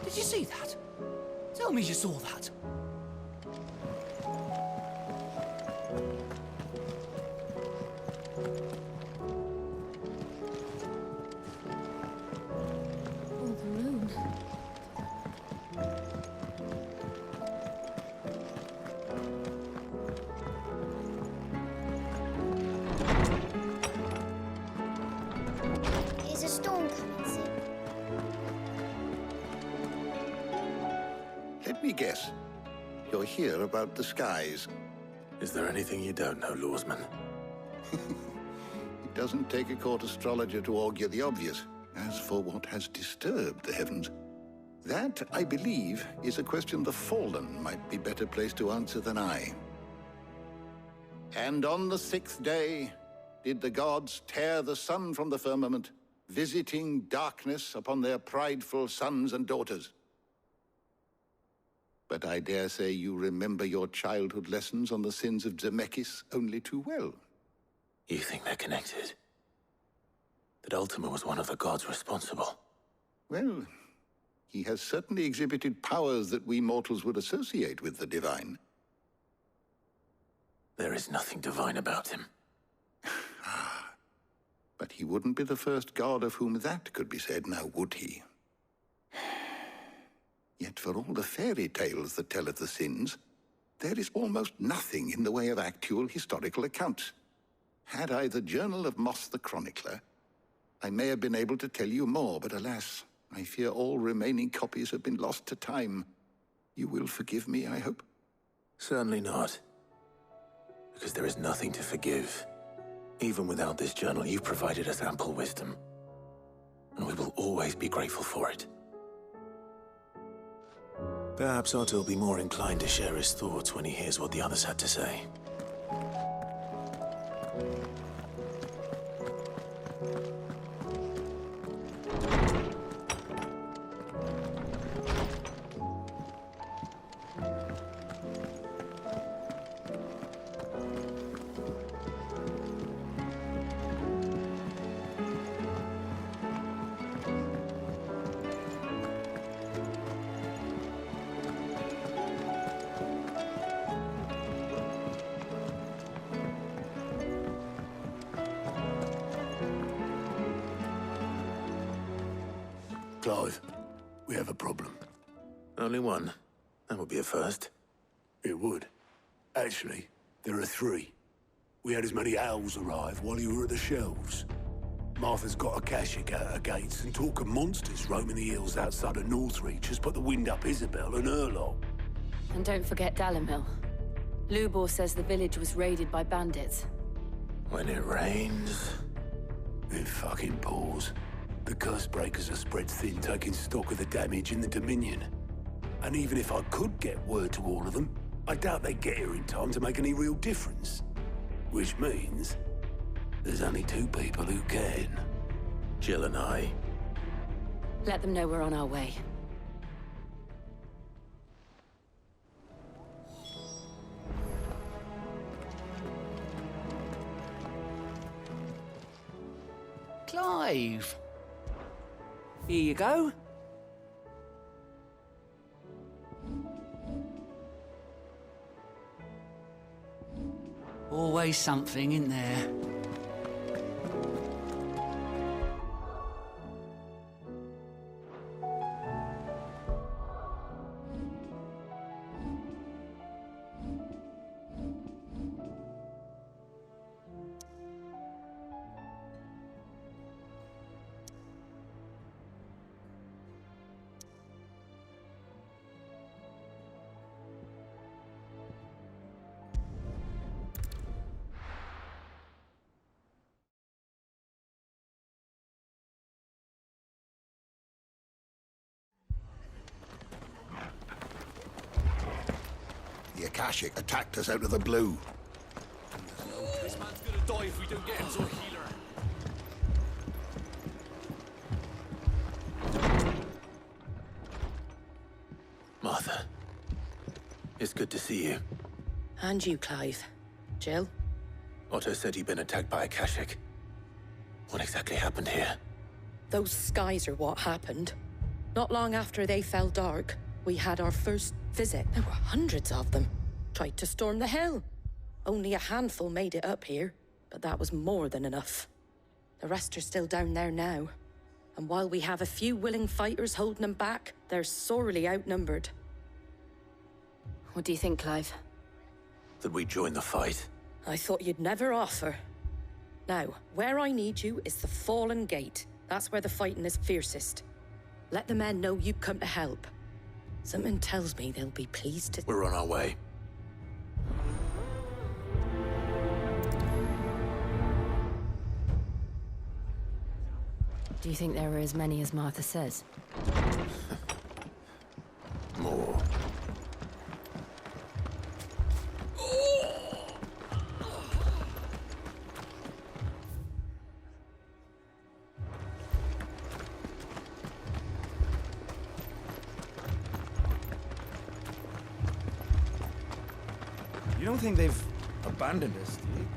Did you see that? Tell me you saw that. Oh, the moon. Is a storm coming soon? Let me guess. You're here about the skies. Is there anything you don't know, Lawsman? It doesn't take a court astrologer to augur the obvious. As for what has disturbed the heavens, that, I believe, is a question the Fallen might be better placed to answer than I. And on the 6th day did the gods tear the sun from the firmament, visiting darkness upon their prideful sons and daughters. But I dare say you remember your childhood lessons on the sins of Zemeckis only too well. You think they're connected? That Ultima was one of the gods responsible? Well, he has certainly exhibited powers that we mortals would associate with the divine. There is nothing divine about him. But he wouldn't be the first god of whom that could be said, now would he? Yet for all the fairy tales that tell of the sins, there is almost nothing in the way of actual historical accounts. Had I the Journal of Moss the Chronicler, I may have been able to tell you more, but alas, I fear all remaining copies have been lost to time. You will forgive me, I hope? Certainly not. Because there is nothing to forgive. Even without this journal, you provided us ample wisdom. And we will always be grateful for it. Perhaps Otto will be more inclined to share his thoughts when he hears what the others had to say. Clive, we have a problem. Only one. That would be a first. It would. Actually, there are 3. We had as many owls arrive while you were at the shelves. Martha's got a Akashic at her gates, and talk of monsters roaming the hills outside of Northreach has put the wind up Isabel and her lot. And don't forget Dalimil. Lubor says the village was raided by bandits. When it rains... It fucking pours. The curse breakers are spread thin, taking stock of the damage in the Dominion. And even if I could get word to all of them, I doubt they'd get here in time to make any real difference. Which means there's only 2 people who can. Jill and I. Let them know we're on our way. Clive! Here you go. Always something, isn't there? The Akashic attacked us out of the blue. This man's gonna die if we don't get him to a healer. Martha. It's good to see you. And you, Clive. Jill? Otto said he'd been attacked by Akashic. What exactly happened here? Those skies are what happened. Not long after they fell dark, we had our first visit. There were hundreds of them. Tried to storm the hill. Only a handful made it up here, but that was more than enough. The rest are still down there now. And while we have a few willing fighters holding them back, they're sorely outnumbered. What do you think, Clive? That we join the fight. I thought you'd never offer. Now, where I need you is the Fallen Gate. That's where the fighting is fiercest. Let the men know you've come to help. Something tells me they'll be pleased to... We're on our way. Do you think there are as many as Martha says? More. You don't think they've abandoned us, do you?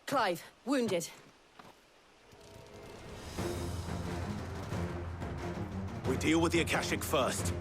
Clive, wounded. We deal with the Akashic first.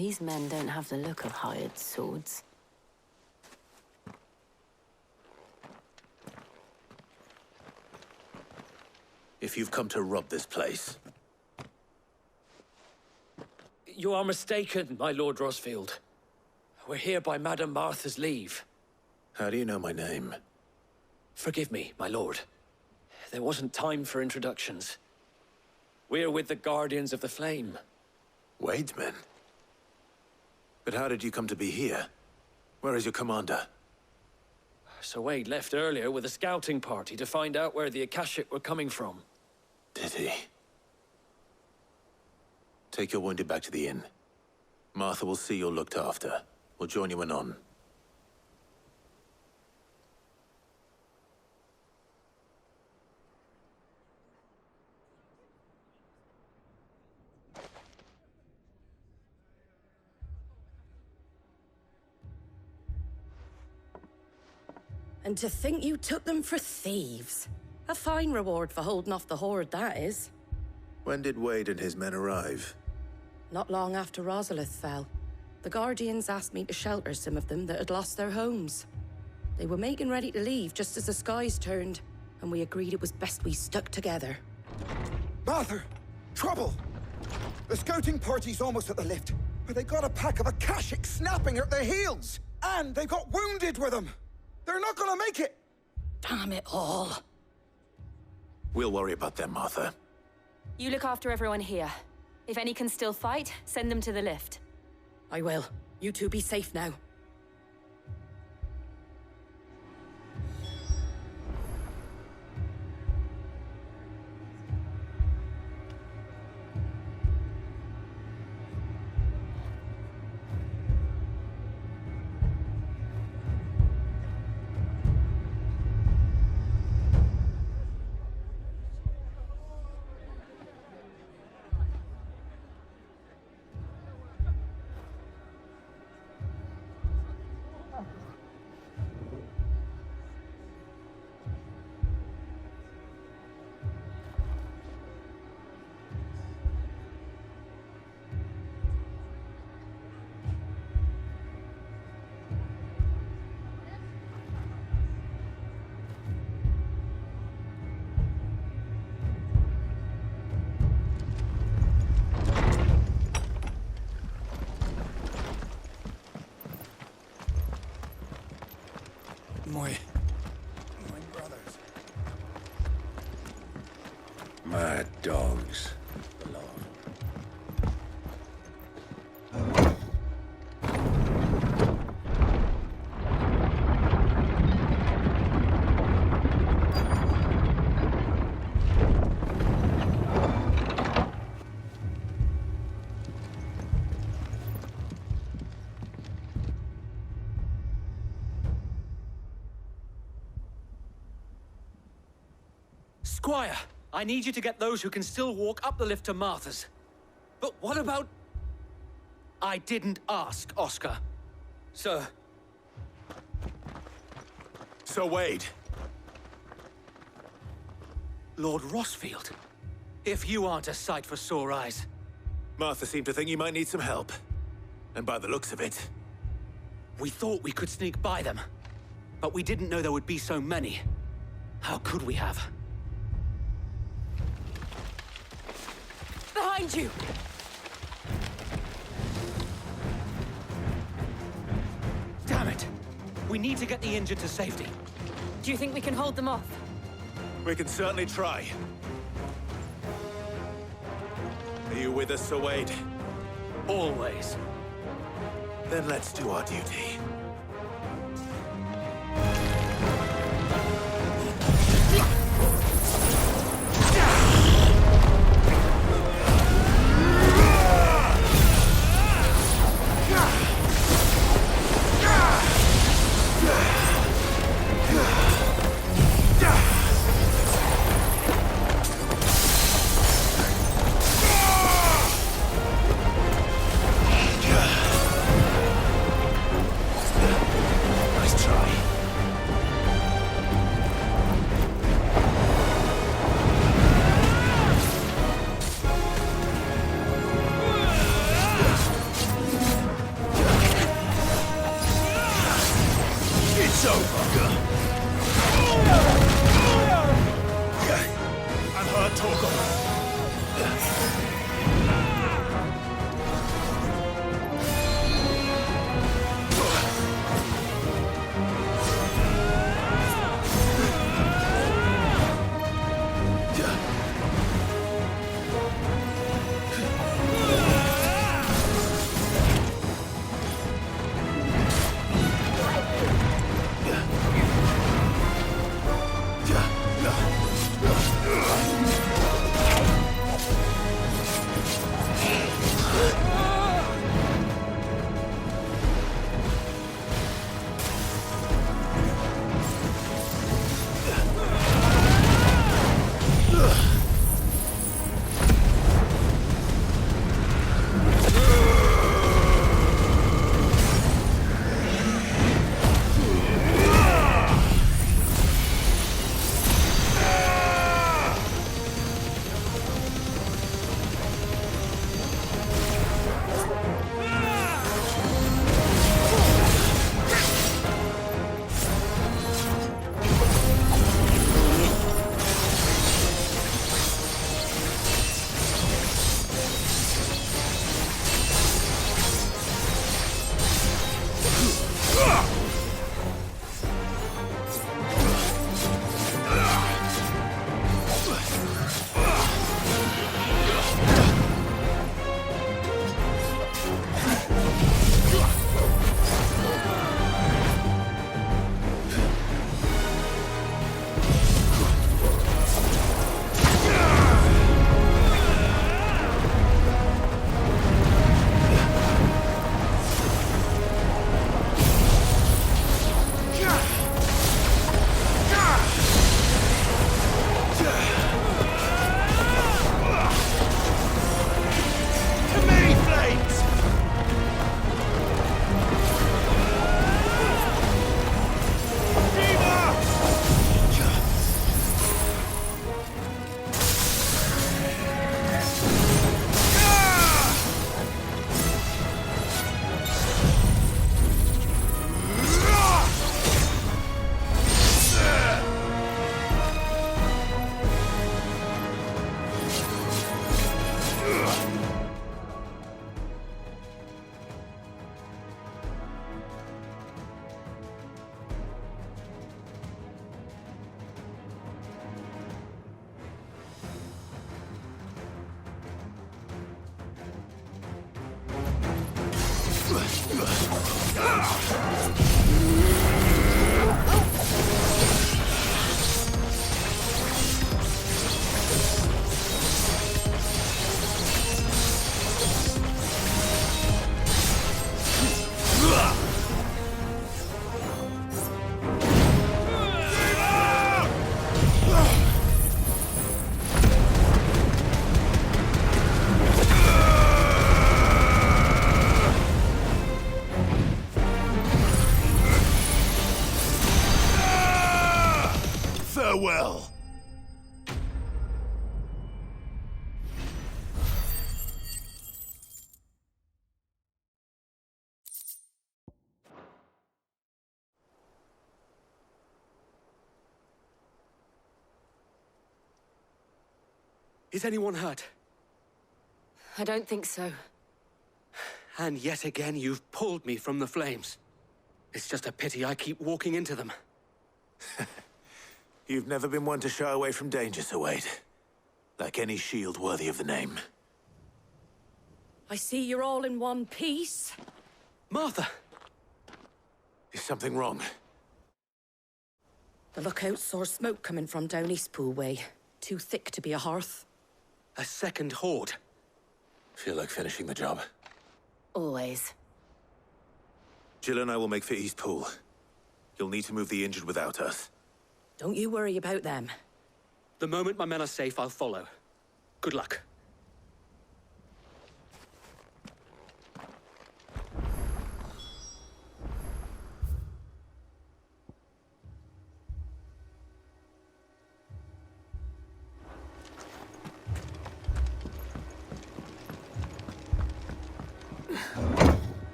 These men don't have the look of hired swords. If you've come to rob this place, You are mistaken, my Lord Rosfield. We're here by Madame Martha's leave. how do you know my name? Forgive me, my lord. There wasn't time for introductions. We're with the Guardians of the Flame. Wade's men? But how did you come to be here? Where is your commander? Sir Wade left earlier with a scouting party to find out where the Akashic were coming from. Did he? Take your wounded back to the inn. Martha will see you're looked after. We'll join you anon. And to think you took them for thieves. A fine reward for holding off the horde, that is. When did Wade and his men arrive? Not long after Rosalith fell. The Guardians asked me to shelter some of them that had lost their homes. They were making ready to leave just as the skies turned, and we agreed it was best we stuck together. Martha! Trouble! The scouting party's almost at the lift, but they got a pack of Akashic snapping at their heels! And they got wounded with them! They're not gonna make it! Damn it all. We'll worry about them, Martha. You look after everyone here. If any can still fight, send them to the lift. I will. You two be safe now. My brothers. Mad dogs. Squire, I need you to get those who can still walk up the lift to Martha's. But what about... I didn't ask, Oscar. Sir. So, Wade. Lord Rossfield. If you aren't a sight for sore eyes. Martha seemed to think you might need some help. And by the looks of it... We thought we could sneak by them. But we didn't know there would be so many. How could we have? Behind you! Damn it! We need to get the injured to safety. Do you think we can hold them off? We can certainly try. Are you with us, Sir Wade? Always. Then let's do our duty. well. Is anyone hurt? I don't think so. And yet again, you've pulled me from the flames. It's just a pity I keep walking into them. You've never been one to shy away from danger, Sir Wade. Like any shield worthy of the name. I see you're all in one piece. Martha! Is something wrong? The lookout saw smoke coming from down Eastpool way. Too thick to be a hearth. A second horde. Feel like finishing the job. Always. Jill and I will make for Eastpool. You'll need to move the injured without us. Don't you worry about them. The moment my men are safe, I'll follow. Good luck.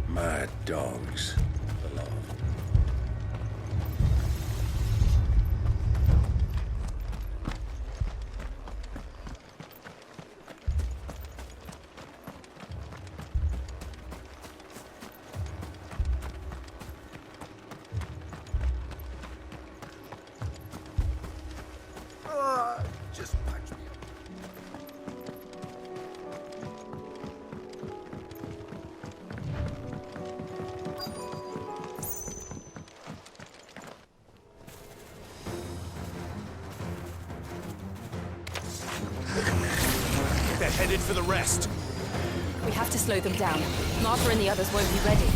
Mad dogs. Beloved. Just patch me up. They're headed for the rest. We have to slow them down. Martha and the others won't be ready.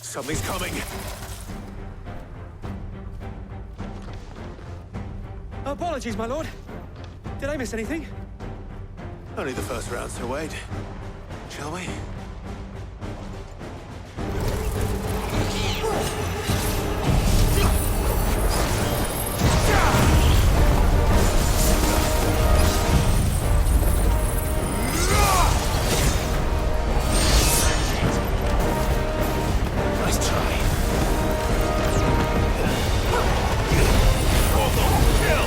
Something's coming. Apologies, my lord. Did I miss anything? Only the first round, Sir Wade. Shall we? Nice try. Kill!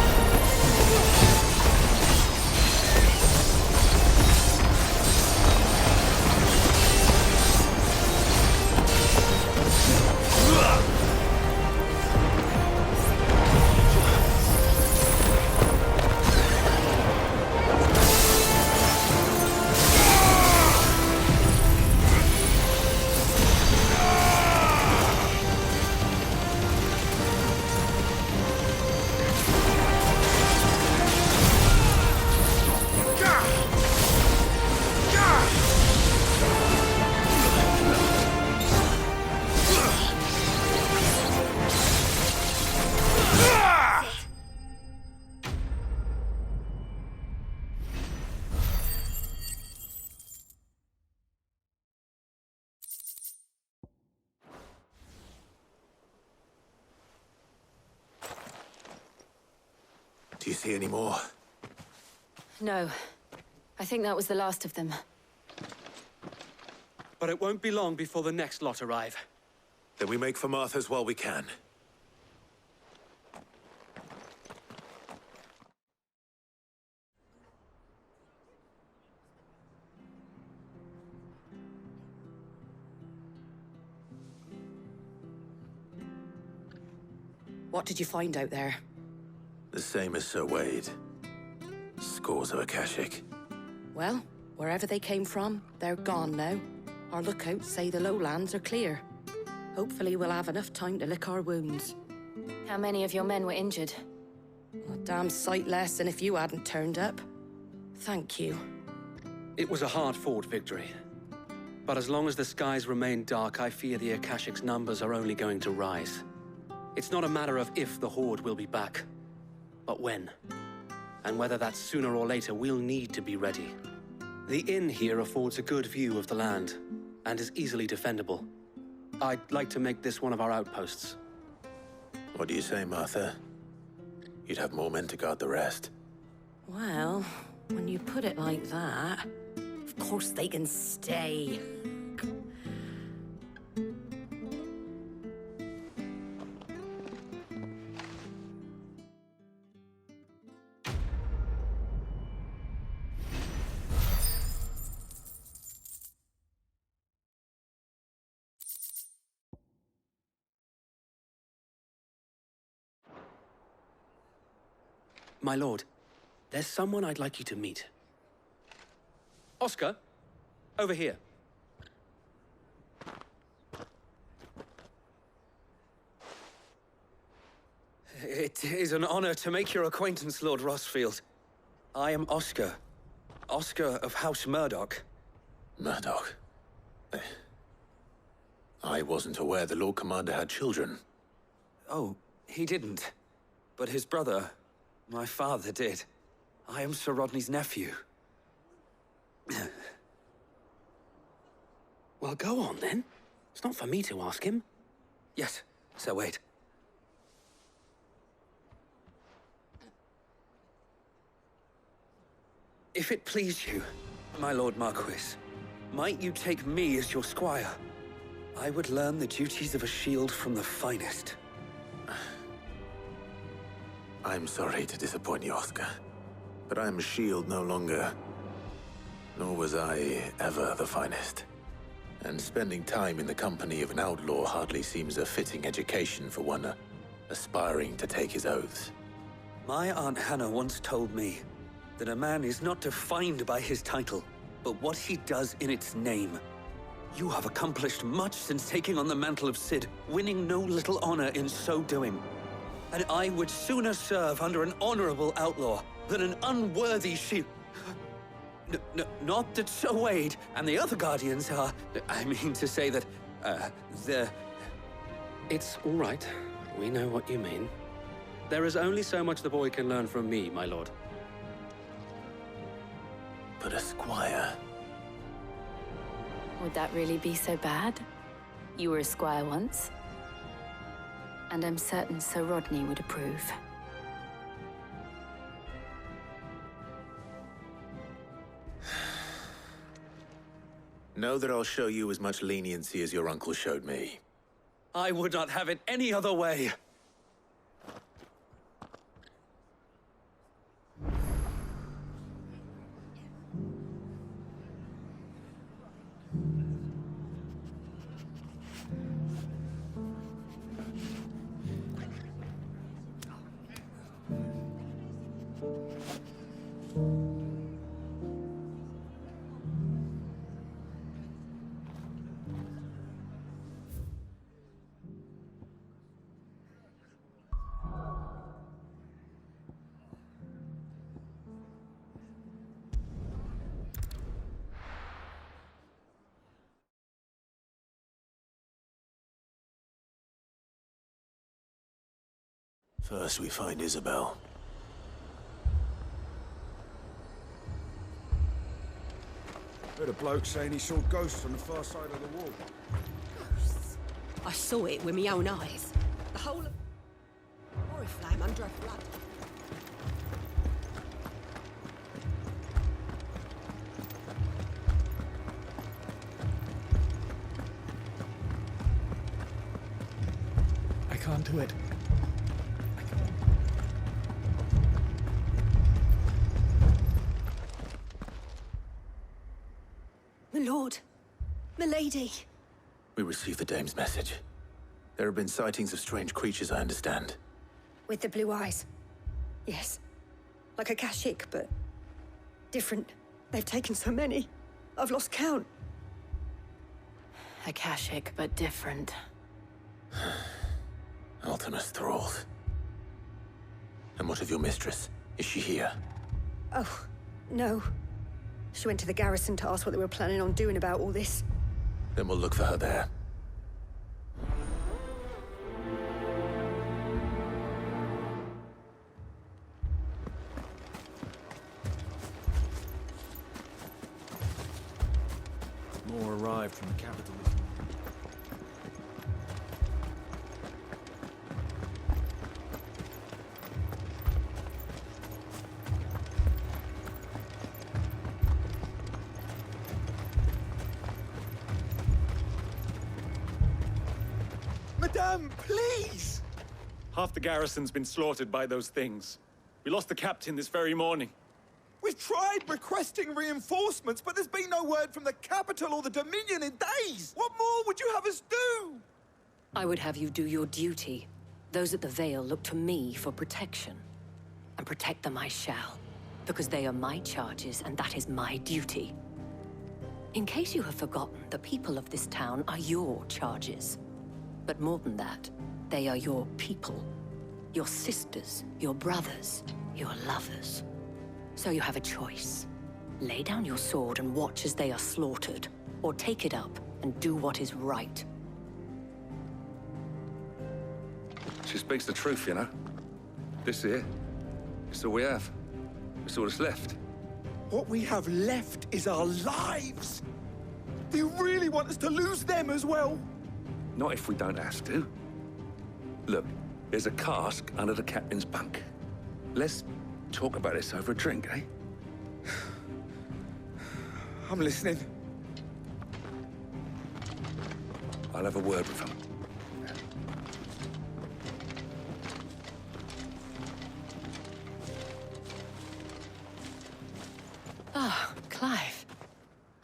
Do you see any more? No. I think that was the last of them. But it won't be long before the next lot arrive. Then we make for Martha's while we can. What did you find out there? The same as Sir Wade. Scores of Akashic. Well, wherever they came from, they're gone now. Our lookouts say the lowlands are clear. Hopefully we'll have enough time to lick our wounds. How many of your men were injured? A damn sight less than if you hadn't turned up. Thank you. It was a hard-fought victory. But as long as the skies remain dark, I fear the Akashic's numbers are only going to rise. It's not a matter of if the Horde will be back, but when. And whether that's sooner or later, we'll need to be ready. The inn here affords a good view of the land, and is easily defendable. I'd like to make this one of our outposts. What do you say, Martha? You'd have more men to guard the rest. Well, when you put it like that, of course they can stay. My lord, there's someone I'd like you to meet. Oscar, over here. It is an honor to make your acquaintance, Lord Rossfield. I am Oscar. Oscar of House Murdoch. Murdoch? I wasn't aware the Lord Commander had children. Oh, he didn't. But his brother, my father, did. I am Sir Rodney's nephew. Well, go on, then. It's not for me to ask him. Yes, Sir Wade. If it please you, my Lord Marquis, might you take me as your squire? I would learn the duties of a shield from the finest. I'm sorry to disappoint you, Oscar, but I'm a shield no longer. Nor was I ever the finest. And spending time in the company of an outlaw hardly seems a fitting education for one aspiring to take his oaths. My Aunt Hannah once told me that a man is not defined by his title, but what he does in its name. You have accomplished much since taking on the mantle of Cid, winning no little honor in so doing. And I would sooner serve under an honorable outlaw than an unworthy shield. Not that Sir Wade and the other Guardians are... I mean to say that, they're... It's all right. We know what you mean. There is only so much the boy can learn from me, my lord. But a squire... Would that really be so bad? You were a squire once. And I'm certain Sir Rodney would approve. Know that I'll show you as much leniency as your uncle showed me. I would not have it any other way. First we find Isabel. Heard a bloke saying he saw ghosts on the far side of the wall. Ghosts? I saw it with my own eyes. The whole of... Oriflame under a flood. to it. My lord. Milady. We received the dame's message. There have been sightings of strange creatures, I understand. With the blue eyes. Yes. Like a Kashik, but different. They've taken so many. I've lost count. Akashic, but different. Ultimus thralls. And what of your mistress? Is she here? Oh, no. She went to the garrison to ask what they were planning on doing about all this. Then we'll look for her there. More arrived from the capital. Madame, please! Half the garrison's been slaughtered by those things. We lost the captain this very morning. We've tried requesting reinforcements, but there's been no word from the capital or the Dominion in days! What more would you have us do? I would have you do your duty. Those at the Vale look to me for protection. And protect them I shall. Because they are my charges, and that is my duty. In case you have forgotten, the people of this town are your charges. But more than that, they are your people. Your sisters, your brothers, your lovers. So you have a choice. Lay down your sword and watch as they are slaughtered, or take it up and do what is right. She speaks the truth, you know. This here, it's all we have. It's all that's left. What we have left is our lives! Do you really want us to lose them as well? Not if we don't have to. Look, there's a cask under the captain's bunk. Let's talk about this over a drink, eh? I'm listening. I'll have a word with him. Ah, Clive.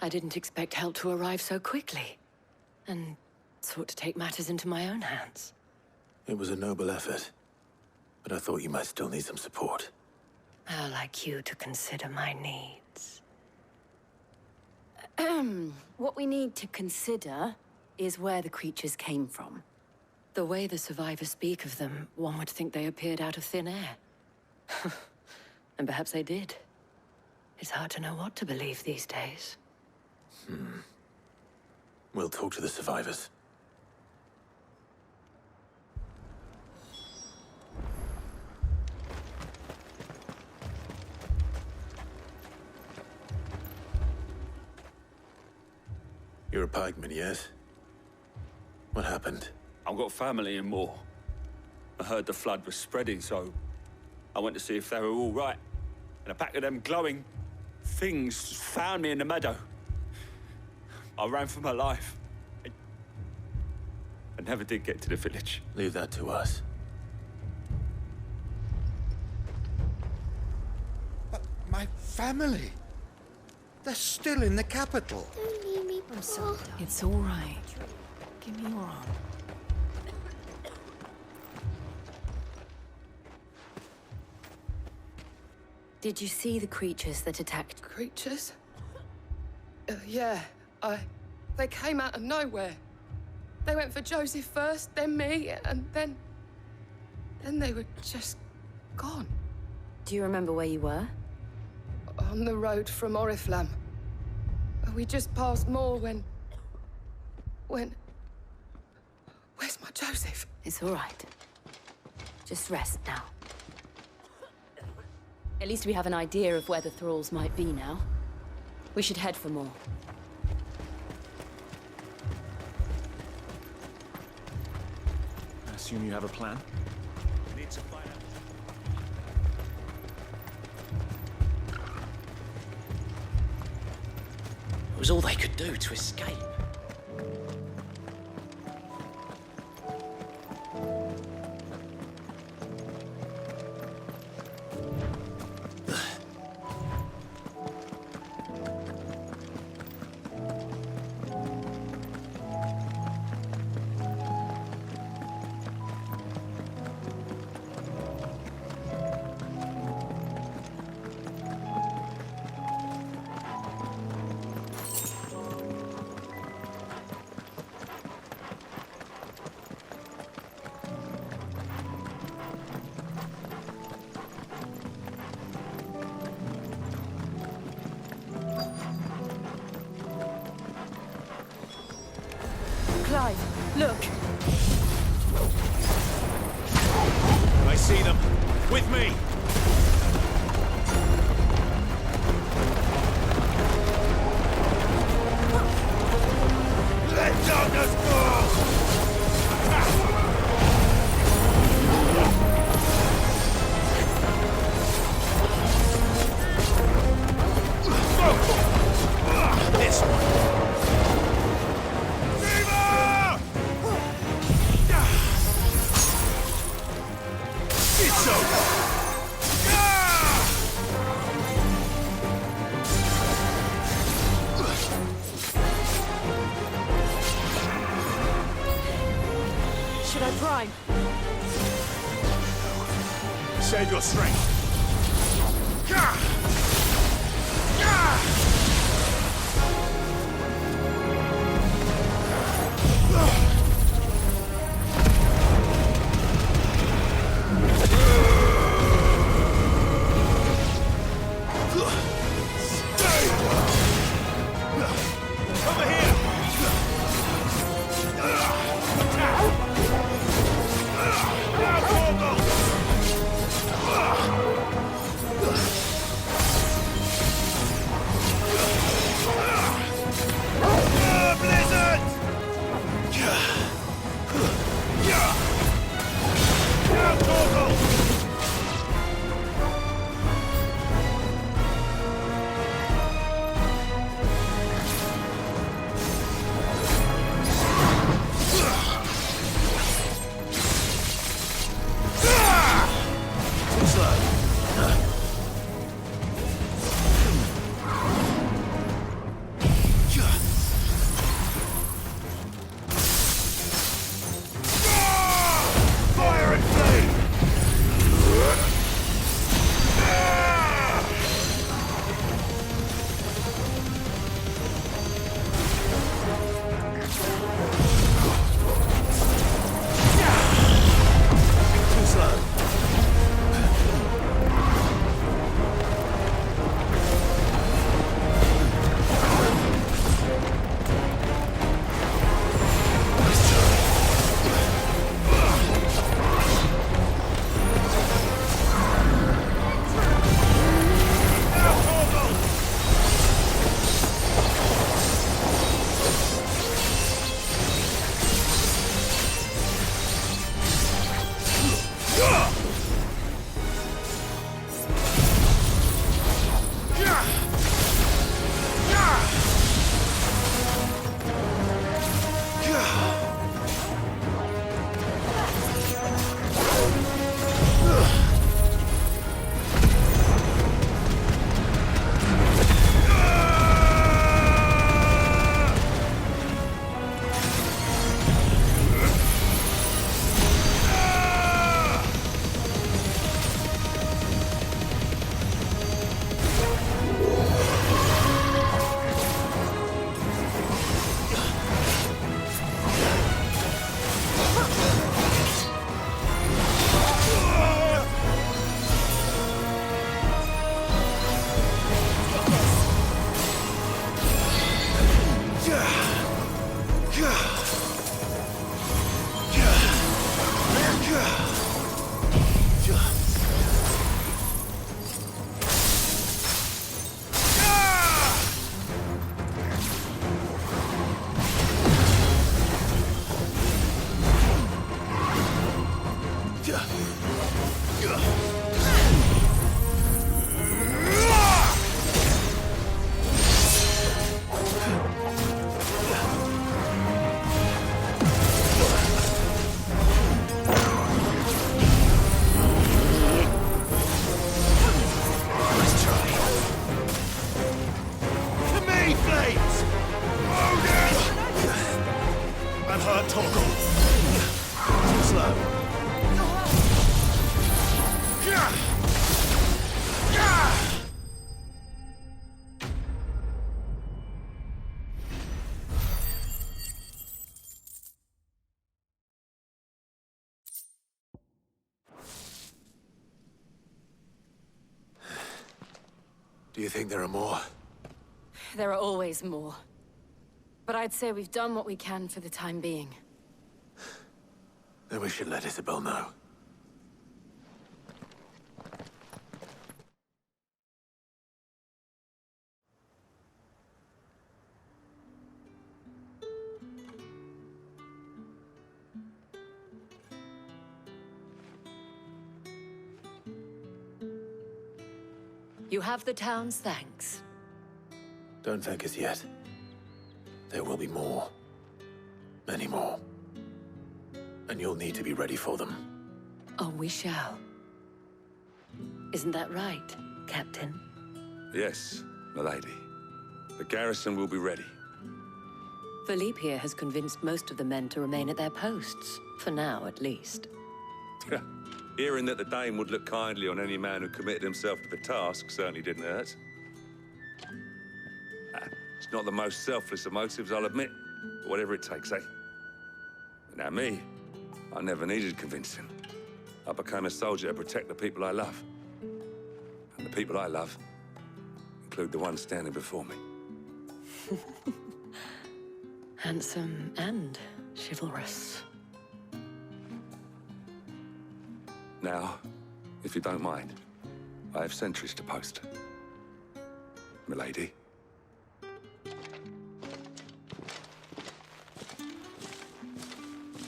I didn't expect help to arrive so quickly. And sought to take matters into my own hands. It was a noble effort. But I thought you might still need some support. How like you to consider my needs. What we need to consider is where the creatures came from. The way the survivors speak of them, one would think they appeared out of thin air. And perhaps they did. It's hard to know what to believe these days. We'll talk to the survivors. You're a pikeman, yes? What happened? I've got family in Moor. I heard the flood was spreading, so I went to see if they were all right. And a pack of them glowing things found me in the meadow. I ran for my life. I never did get to the village. Leave that to us. But my family... they're still in the capital. Don't leave me, I'm sorry. It's all right. Give me your arm. Did you see the creatures that attacked? Creatures? Yeah, they came out of nowhere. They went for Joseph first, then me, and then they were just gone. Do you remember where you were? On the road from Oriflamme. We just passed Moor when... Where's my Joseph? It's all right. Just rest now. At least we have an idea of where the thralls might be now. We should head for more. I assume you have a plan? We need to find out. It was all they could do to escape. alive. Look. I see them. With me! Let darkness fall! This one! Fever! It's over! Should I prime? Save your strength. Over here! Now, Torgal! Blizzard! Now, Torgal! Too slow. Fire and flame! Too slow. Unhurt Torgal. Too slow. Do you think there are more? There are always more. But I'd say we've done what we can for the time being. Then we should let Isabel know. You have the town's thanks. Don't thank us yet. There will be more. Many more. And you'll need to be ready for them. Oh, we shall. Isn't that right, Captain? Yes, milady. The garrison will be ready. Philippe here has convinced most of the men to remain at their posts. For now, at least. Hearing that the Dane would look kindly on any man who committed himself to the task certainly didn't hurt. It's not the most selfless of motives, I'll admit. But whatever it takes, eh? Now me, I never needed convincing. I became a soldier to protect the people I love. And the people I love include the one standing before me. Handsome and chivalrous. Now, if you don't mind, I have sentries to post. Milady.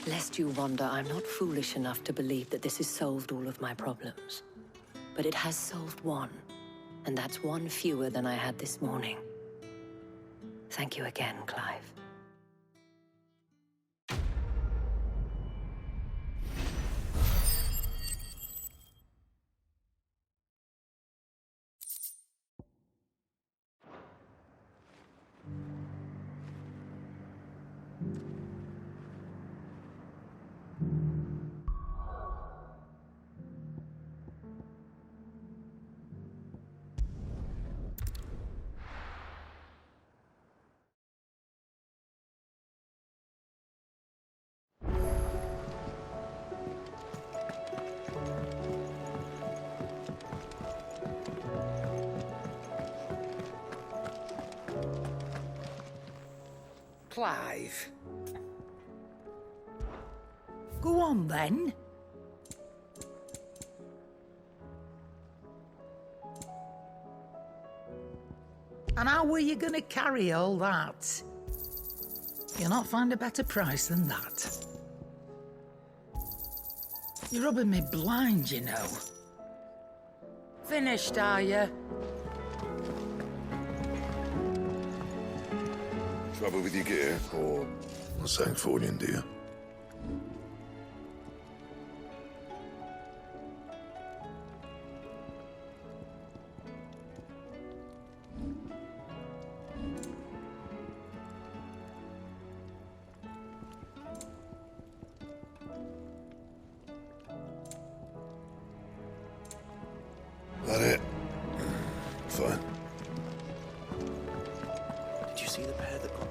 Lest you wonder, I'm not foolish enough to believe that this has solved all of my problems. But it has solved one, and that's one fewer than I had this morning. Thank you again, Clive. Clive. Go on, then. And how were you gonna carry all that? You'll not find a better price than that. You're rubbing me blind, you know. Finished, are you? Trouble with your gear, or something falling, do you? That it? Fine. Did you see the pair that got...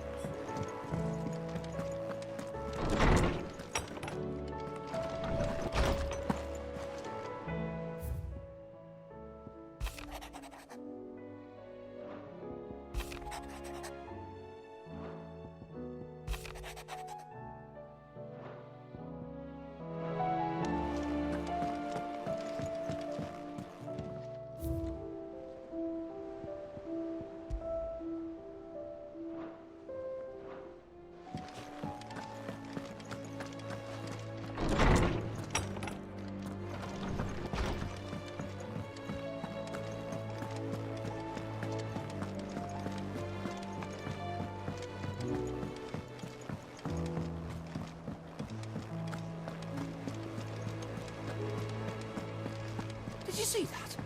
Did you see that?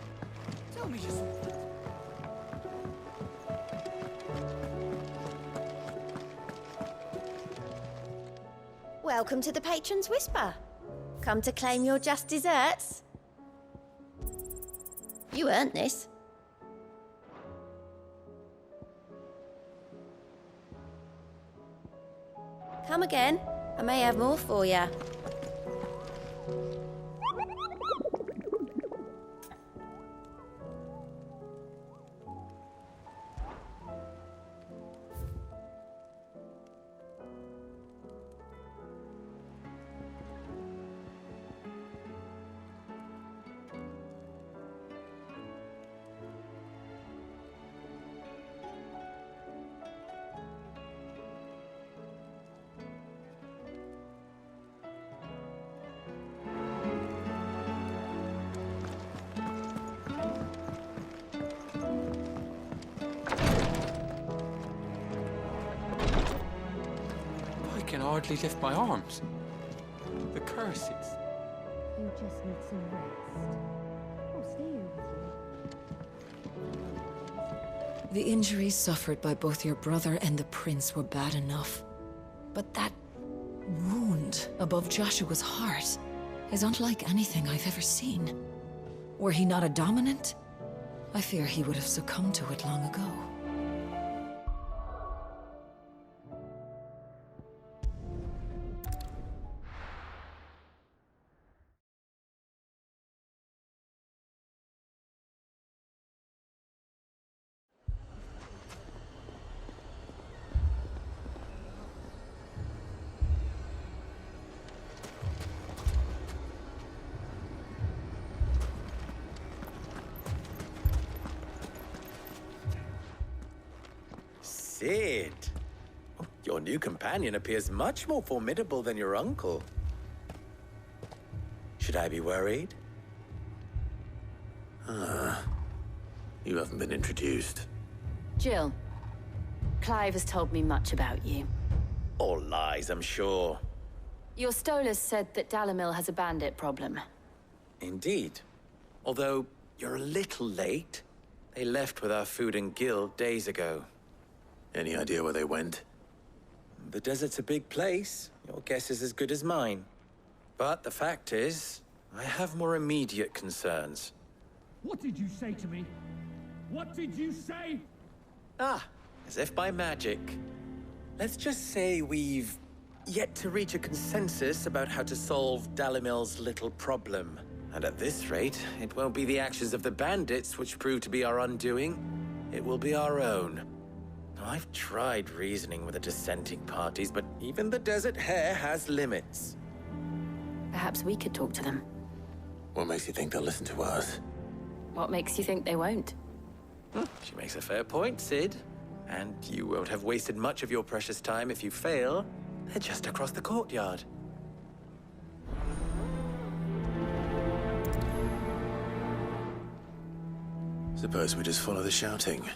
Tell me you saw that. Welcome to the Patron's Whisper. Come to claim your just desserts? You earned this. Come again. I may have more for you. can hardly lift my arms. The curses. You just need some rest. I'll stay here with you. The injuries suffered by both your brother and the prince were bad enough. But that wound above Joshua's heart is unlike anything I've ever seen. Were he not a dominant, I fear he would have succumbed to it long ago. Sid! Your new companion appears much more formidable than your uncle. Should I be worried? You haven't been introduced. Jill, Clive has told me much about you. All lies, I'm sure. Your Stolas said that Dalamil has a bandit problem. Indeed. Although, you're a little late. They left with our food and guild days ago. Any idea where they went? The desert's a big place. Your guess is as good as mine. But the fact is, I have more immediate concerns. What did you say to me? What did you say? As if by magic. Let's just say we've yet to reach a consensus about how to solve Dalamil's little problem. And at this rate, it won't be the actions of the bandits which prove to be our undoing. It will be our own. I've tried reasoning with the dissenting parties, but even the Desert Hare has limits. Perhaps we could talk to them. What makes you think they'll listen to us? What makes you think they won't? She makes a fair point, Sid. And you won't have wasted much of your precious time if you fail. They're just across the courtyard. Suppose we just follow the shouting.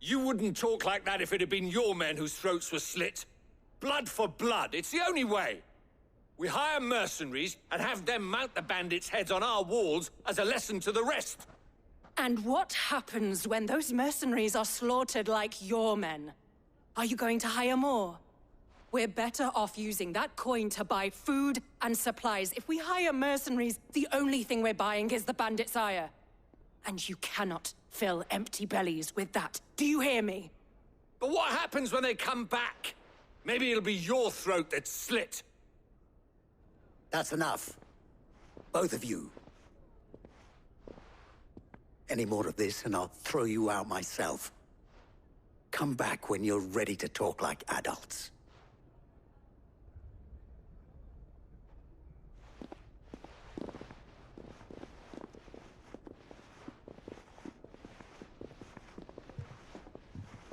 You wouldn't talk like that if it had been your men whose throats were slit. Blood for blood, it's the only way. We hire mercenaries and have them mount the bandits' heads on our walls as a lesson to the rest. And what happens when those mercenaries are slaughtered like your men? Are you going to hire more? We're better off using that coin to buy food and supplies. If we hire mercenaries, the only thing we're buying is the bandits' ire. And you cannot fill empty bellies with that. Do you hear me? But what happens when they come back? Maybe it'll be your throat that's slit. That's enough. Both of you. Any more of this and I'll throw you out myself. Come back when you're ready to talk like adults.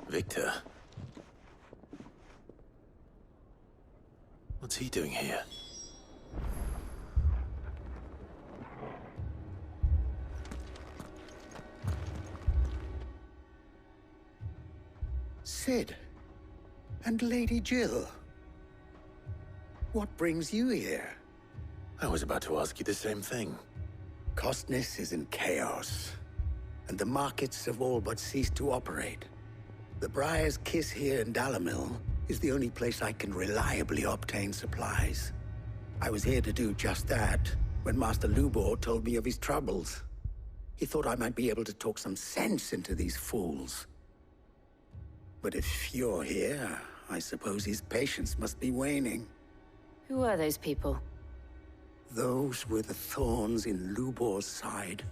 Victor. What's he doing here? Sid. And Lady Jill. What brings you here? I was about to ask you the same thing. Costness is in chaos, and the markets have all but ceased to operate. The Briar's Kiss here in Dalamil is the only place I can reliably obtain supplies. I was here to do just that when Master Lubor told me of his troubles. He thought I might be able to talk some sense into these fools. But if you're here, I suppose his patience must be waning. Who are those people? Those were the thorns in Lubor's side.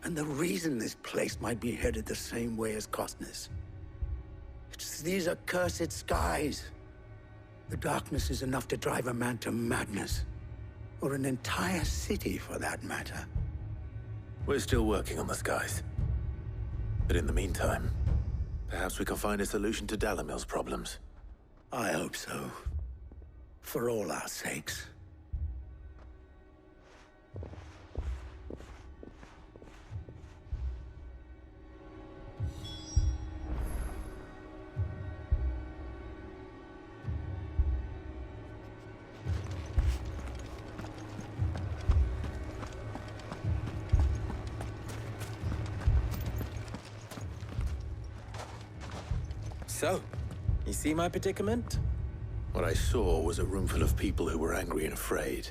And the reason this place might be headed the same way as Costness. It's these accursed skies. The darkness is enough to drive a man to madness. Or an entire city, for that matter. We're still working on the skies. But in the meantime, perhaps we can find a solution to Dalamil's problems. I hope so. For all our sakes. So, you see my predicament? What I saw was a room full of people who were angry and afraid.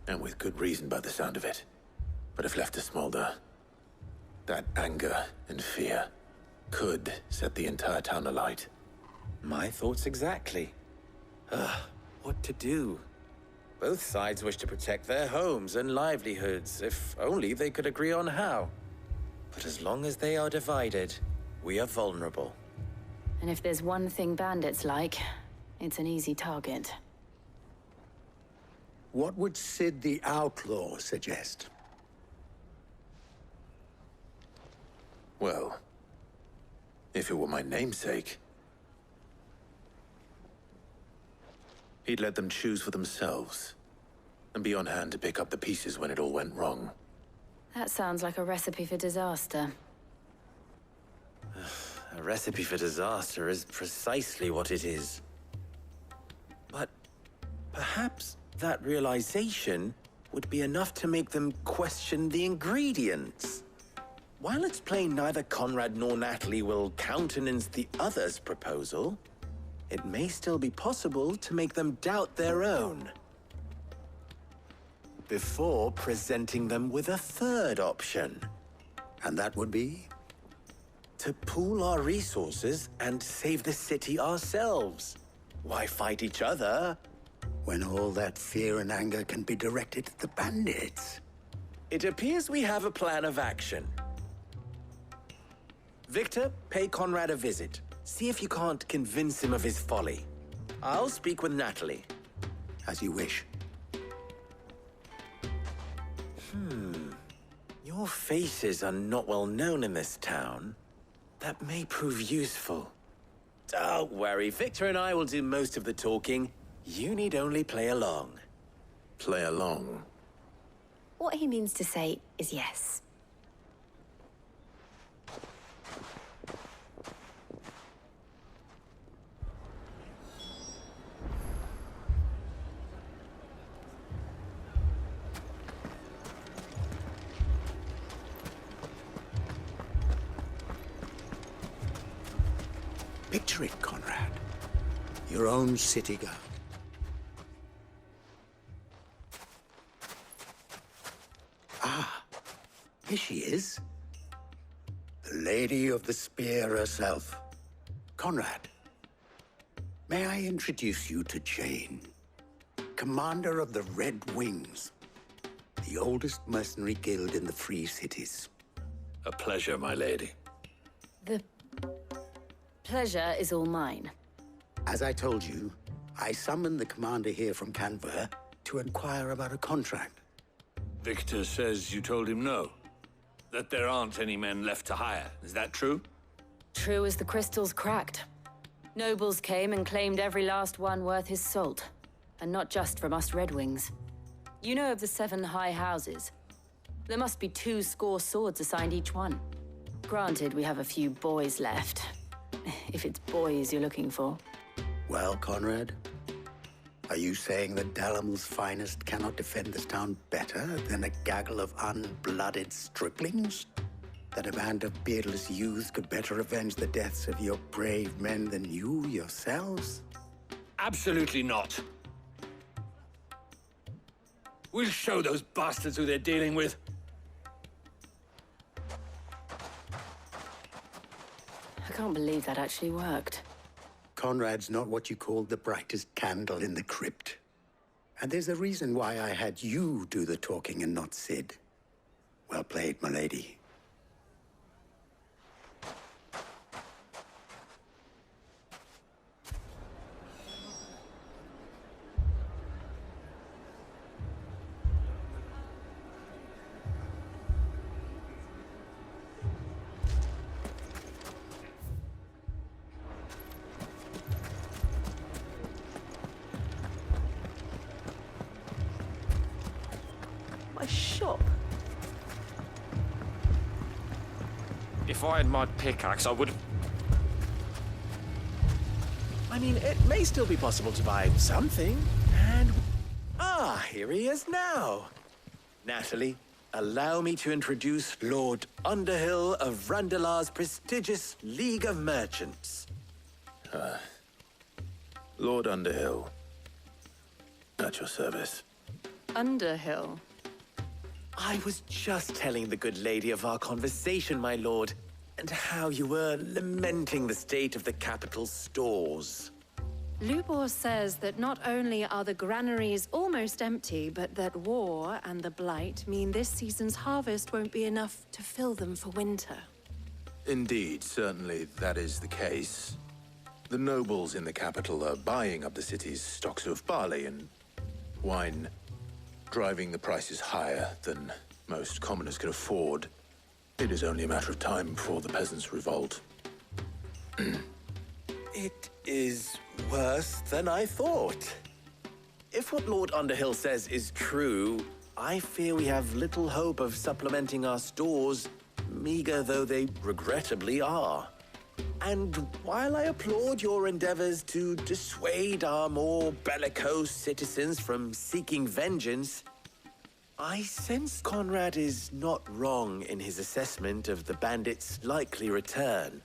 And with good reason by the sound of it. But if left to smolder, that anger and fear could set the entire town alight. My thoughts exactly. What to do? Both sides wish to protect their homes and livelihoods, if only they could agree on how. But as long as they are divided, we are vulnerable. And if there's one thing bandits like, it's an easy target. What would Sid the Outlaw suggest? Well, if it were my namesake, he'd let them choose for themselves and be on hand to pick up the pieces when it all went wrong. That sounds like a recipe for disaster. A recipe for disaster is precisely what it is. But perhaps that realization would be enough to make them question the ingredients. While it's plain neither Conrad nor Natalie will countenance the other's proposal, it may still be possible to make them doubt their own. Before presenting them with a third option. And that would be? To pool our resources and save the city ourselves. Why fight each other? When all that fear and anger can be directed at the bandits. It appears we have a plan of action. Victor, pay Conrad a visit. See if you can't convince him of his folly. I'll speak with Natalie. As you wish. Your faces are not well known in this town. That may prove useful. Don't worry, Victor and I will do most of the talking. You need only play along. Play along? What he means to say is yes. Picture it, Conrad. Your own city girl. Ah, here she is. The Lady of the Spear herself. Conrad, may I introduce you to Jane, commander of the Red Wings, the oldest mercenary guild in the Free Cities. A pleasure, my lady. The pleasure is all mine. As I told you, I summoned the commander here from Canberra to inquire about a contract. Victor says you told him no. That there aren't any men left to hire. Is that true? True as the crystals cracked. Nobles came and claimed every last one worth his salt. And not just from us Red Wings. You know of the 7 high houses. There must be 2 swords assigned each one. Granted, we have a few boys left. If it's boys you're looking for. Well, Conrad, are you saying that Dalamel's finest cannot defend this town better than a gaggle of unblooded striplings? That a band of beardless youths could better avenge the deaths of your brave men than you yourselves? Absolutely not. We'll show those bastards who they're dealing with. I can't believe that actually worked. Conrad's not what you call the brightest candle in the crypt. And there's a reason why I had you do the talking and not Sid. Well played, my lady. If I had my pickaxe, I would have... I mean, it may still be possible to buy something, and... Ah, here he is now. Natalie, allow me to introduce Lord Underhill of Randalar's prestigious League of Merchants. Lord Underhill. At your service. Underhill? I was just telling the good lady of our conversation, my lord, and how you were lamenting the state of the capital's stores. Lubor says that not only are the granaries almost empty, but that war and the Blight mean this season's harvest won't be enough to fill them for winter. Indeed, certainly that is the case. The nobles in the capital are buying up the city's stocks of barley and wine, driving the prices higher than most commoners can afford. It is only a matter of time before the peasants revolt. It is worse than I thought. If what Lord Underhill says is true, I fear we have little hope of supplementing our stores, meager though they regrettably are. And while I applaud your endeavors to dissuade our more bellicose citizens from seeking vengeance, I sense Conrad is not wrong in his assessment of the bandits' likely return.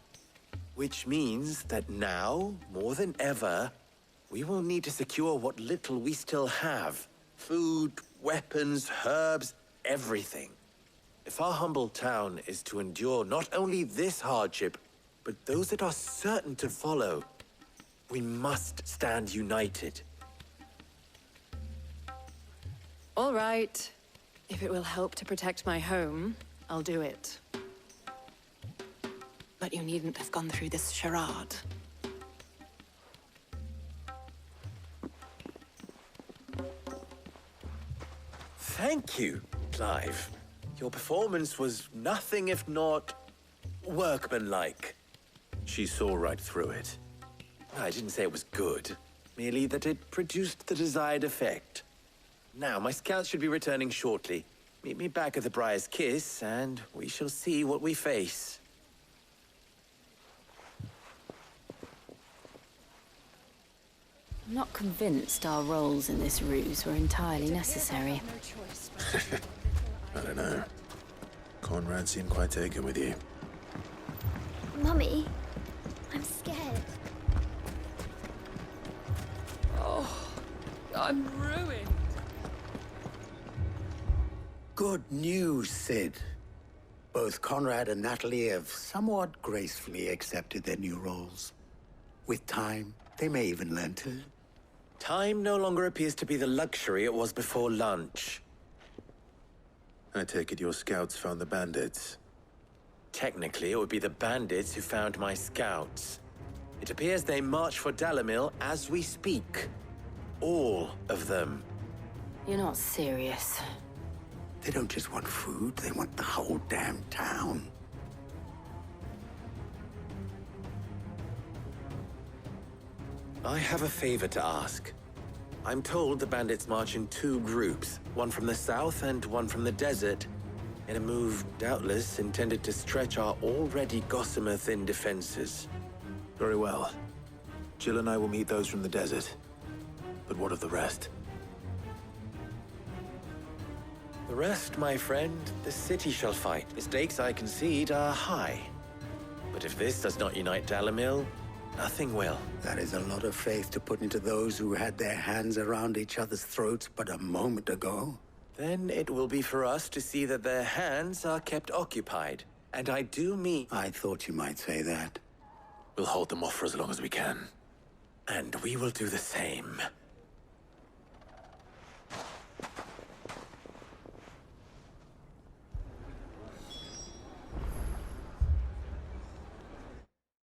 Which means that now, more than ever, we will need to secure what little we still have. Food, weapons, herbs, everything. If our humble town is to endure not only this hardship, but those that are certain to follow, we must stand united. All right. If it will help to protect my home, I'll do it. But you needn't have gone through this charade. Thank you, Clive. Your performance was nothing if not workmanlike. She saw right through it. I didn't say it was good, merely that it produced the desired effect. Now, my scouts should be returning shortly. Meet me back at the Briar's Kiss, and we shall see what we face. I'm not convinced our roles in this ruse were entirely necessary. I don't know. Conrad seemed quite taken with you. Mummy, I'm scared. Oh, I'm ruined. Good news, Sid. Both Conrad and Natalie have somewhat gracefully accepted their new roles. With time, they may even learn to. Time no longer appears to be the luxury it was before lunch. I take it your scouts found the bandits. Technically, it would be the bandits who found my scouts. It appears they march for Dalimil as we speak. All of them. You're not serious. They don't just want food, they want the whole damn town. I have a favor to ask. I'm told the bandits march in two groups, one from the south and one from the desert, in a move doubtless intended to stretch our already gossamer-thin defenses. Very well. Jill and I will meet those from the desert. But what of the rest? The rest, my friend, the city shall fight. The stakes, I concede, are high. But if this does not unite Dalimil, nothing will. That is a lot of faith to put into those who had their hands around each other's throats but a moment ago. Then it will be for us to see that their hands are kept occupied. And I do mean... I thought you might say that. We'll hold them off for as long as we can. And we will do the same.